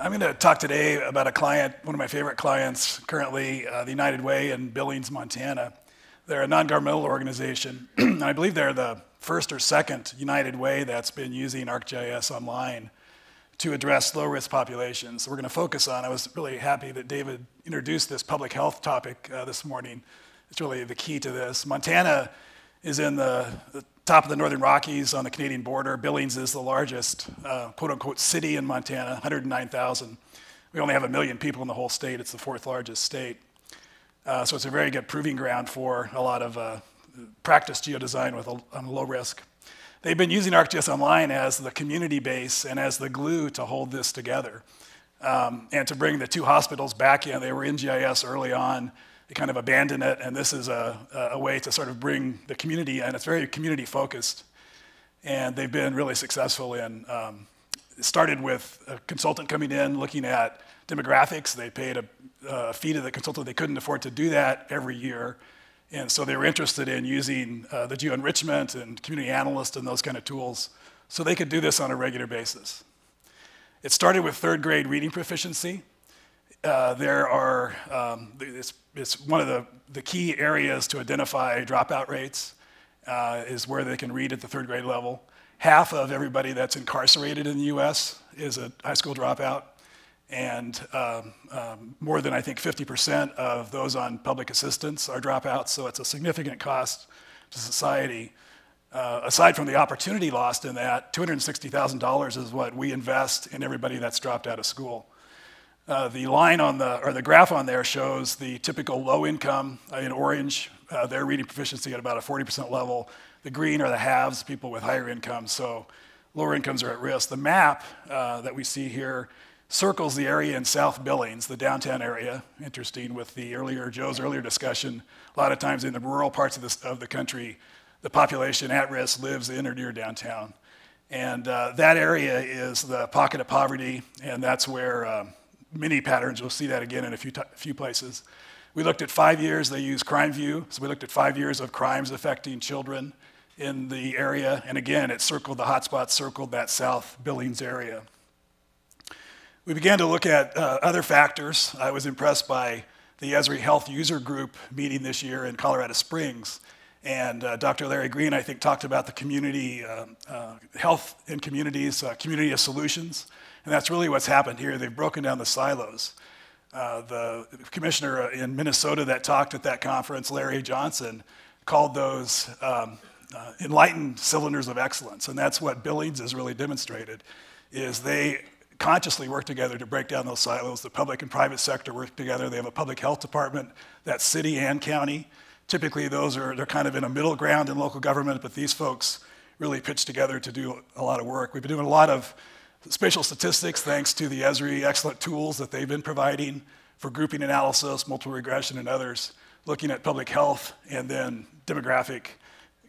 I'm going to talk today about a client, one of my favorite clients currently, the United Way in Billings, Montana. They're a non-governmental organization, and I believe they're the first or second United Way that's been using ArcGIS Online to address low-risk populations. So we're going to focus on, I was really happy that David introduced this public health topic this morning. It's really the key to this. Montana is in the top of the Northern Rockies on the Canadian border. Billings is the largest quote-unquote city in Montana, 109,000. We only have 1 million people in the whole state. It's the 4th largest state. So it's a very good proving ground for a lot of practice geodesign on low risk. They've been using ArcGIS Online as the community base and as the glue to hold this together and to bring the 2 hospitals back in. They were in GIS early on. They kind of abandoned it, and this is a way to sort of bring the community in. It's very community focused, and they've been really successful in. It started with a consultant coming in looking at demographics. They paid a fee to the consultant. They couldn't afford to do that every year, and so they were interested in using the geo-enrichment and community analyst and those kind of tools so they could do this on a regular basis. It started with 3rd grade reading proficiency. It's one of the key areas to identify dropout rates is where they can read at the 3rd grade level. Half of everybody that's incarcerated in the US is a high school dropout, and more than I think 50% of those on public assistance are dropouts, so it's a significant cost to society. Aside from the opportunity lost in that, $260,000 is what we invest in everybody that's dropped out of school. The line on the graph on there shows the typical low income in orange, their reading proficiency at about a 40% level. The green are the haves, people with higher incomes, so lower incomes are at risk. The map that we see here circles the area in South Billings, the downtown area. Interesting with Joe's earlier discussion, a lot of times in the rural parts of the country, the population at risk lives in or near downtown. And that area is the pocket of poverty, and that's where many patterns, we'll see that again in a few places. We looked at 5 years, they used Crime View, so we looked at 5 years of crimes affecting children in the area, and again, it circled, the hotspots circled that South Billings area. We began to look at other factors. I was impressed by the Esri Health User Group meeting this year in Colorado Springs, and Dr. Larry Green, I think, talked about the community, health in communities, community of solutions. And that's really what's happened here. They've broken down the silos. The commissioner in Minnesota that talked at that conference, Larry Johnson, called those enlightened cylinders of excellence. And that's what Billings has really demonstrated, is they consciously work together to break down those silos. The public and private sector work together. They have a public health department that's city and county. Typically, they're kind of in a middle ground in local government, but these folks really pitch together to do a lot of work. We've been doing a lot of spatial statistics, thanks to the Esri excellent tools that they've been providing for grouping analysis, multiple regression, and others, looking at public health and then demographic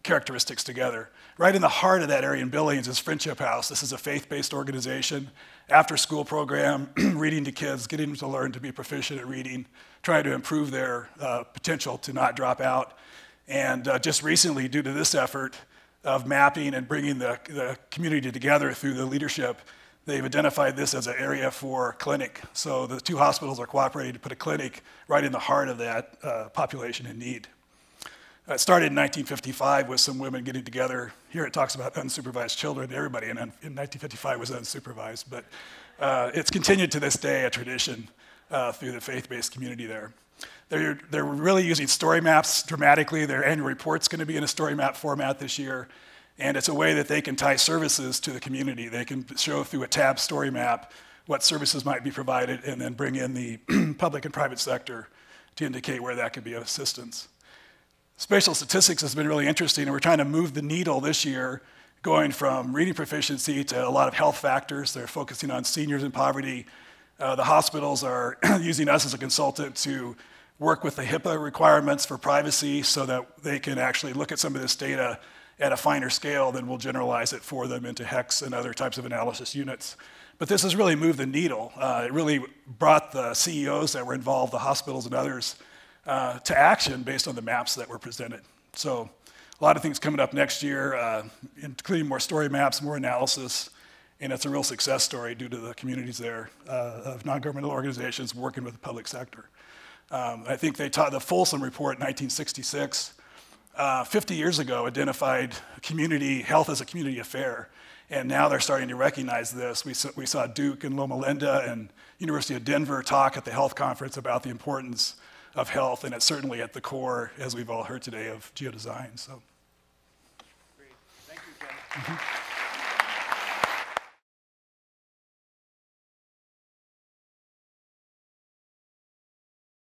characteristics together. Right in the heart of that area in Billings is Friendship House. This is a faith-based organization, after-school program, reading to kids, getting them to learn to be proficient at reading, trying to improve their potential to not drop out. And just recently, due to this effort of mapping and bringing the community together through the leadership, they've identified this as an area for clinic. So the 2 hospitals are cooperating to put a clinic right in the heart of that population in need. It started in 1955 with some women getting together. Here it talks about unsupervised children. Everybody in 1955 was unsupervised, but it's continued to this day, a tradition through the faith-based community there. They're really using story maps dramatically. Their annual report's going to be in a story map format this year. And it's a way that they can tie services to the community. They can show through a tab story map what services might be provided and then bring in the public and private sector to indicate where that could be of assistance. Spatial statistics has been really interesting, and we're trying to move the needle this year, going from reading proficiency to a lot of health factors. They're focusing on seniors in poverty. The hospitals are using us as a consultant to work with the HIPAA requirements for privacy so that they can actually look at some of this data at a finer scale. Then we'll generalize it for them into HEX and other types of analysis units. But this has really moved the needle. It really brought the CEOs that were involved, the hospitals and others, to action based on the maps that were presented. So a lot of things coming up next year, including more story maps, more analysis, And it's a real success story due to the communities there of non-governmental organizations working with the public sector. I think they taught the Folsom Report in 1966, 50 years ago, identified community health as a community affair. And now they're starting to recognize this. We saw Duke and Loma Linda and University of Denver talk at the health conference about the importance of health, and it's certainly at the core, as we've all heard today, of geodesign. So. Great. Thank you, Ken.